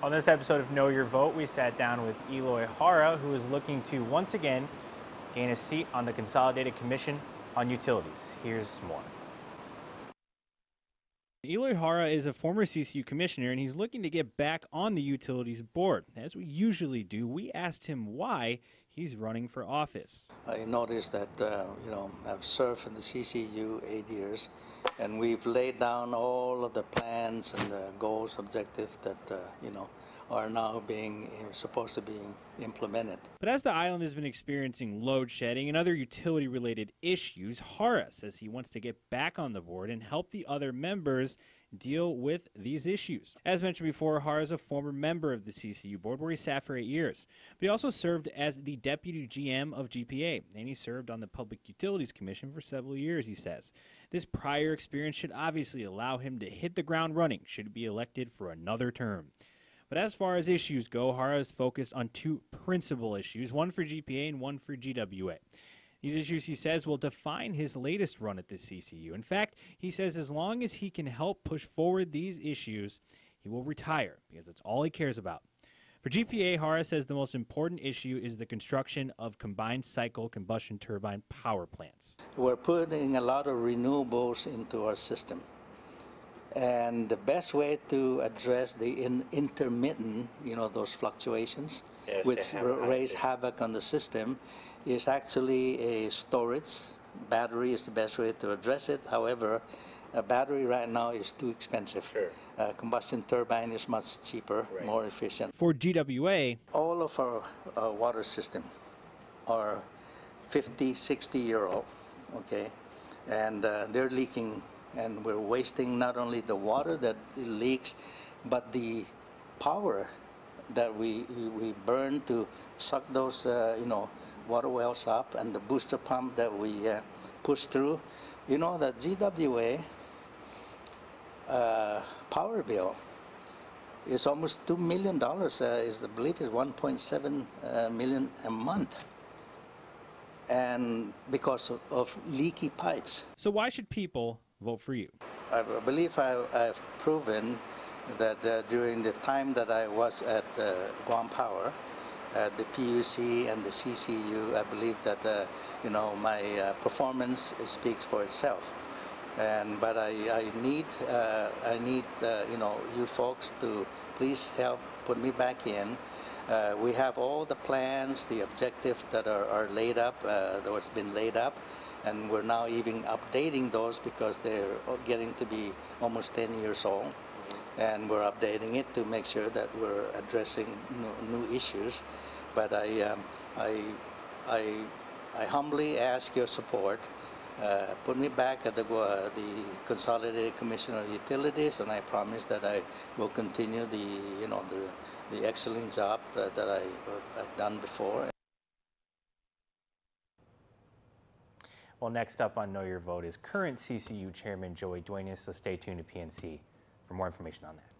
On this episode of Know Your Vote, we sat down with Eloy Hara, who is looking to once again gain a seat on the Consolidated Commission on Utilities. Here's more. Eloy Hara is a former CCU commissioner, and he's looking to get back on the Utilities Board. As we usually do, we asked him why he's running for office. I noticed that, I've served in the CCU 8 years, and we've laid down all of the plans and the goals, objectives that, are now supposed to be implemented. But as the island has been experiencing load shedding and other utility-related issues, Hara says he wants to get back on the board and help the other members deal with these issues. As mentioned before, Hara is a former member of the CCU board where he sat for 8 years. But he also served as the deputy GM of GPA, and he served on the Public Utilities Commission for several years, he says. This prior experience should obviously allow him to hit the ground running should he be elected for another term. But as far as issues go, Hara is focused on two principal issues, one for GPA and one for GWA. These issues, he says, will define his latest run at the CCU. In fact, he says as long as he can help push forward these issues, he will retire because that's all he cares about. For GPA, Hara says the most important issue is the construction of combined cycle combustion turbine power plants. We're putting a lot of renewables into our system. And the best way to address the intermittent, those fluctuations, which raise havoc on the system, is actually a storage. Battery is the best way to address it. However, a battery right now is too expensive. Sure. Combustion turbine is much cheaper, right, more efficient. For GWA, all of our water system are 50, 60-year-old, okay? And they're leaking, and we're wasting not only the water that leaks, but the power that we burn to suck those, water wells up, and the booster pump that we push through. You know that GWA power bill is almost $2 million. I believe it's 1.7 million a month, and because of leaky pipes. So why should people vote for you? I believe I've proven that during the time that I was at GUAM Power, the PUC and the CCU, I believe that my performance speaks for itself. But I need you folks to please help put me back in. We have all the plans, the objectives that are laid up, that's been laid up, and we're now even updating those because they're getting to be almost 10 years old. And we're updating it to make sure that we're addressing new issues. But I humbly ask your support. Put me back at the Consolidated Commission on Utilities, and I promise that I will continue the excellent job that I've done before. Well, next up on Know Your Vote is current CCU Chairman Joey Duenas, so stay tuned to PNC for more information on that.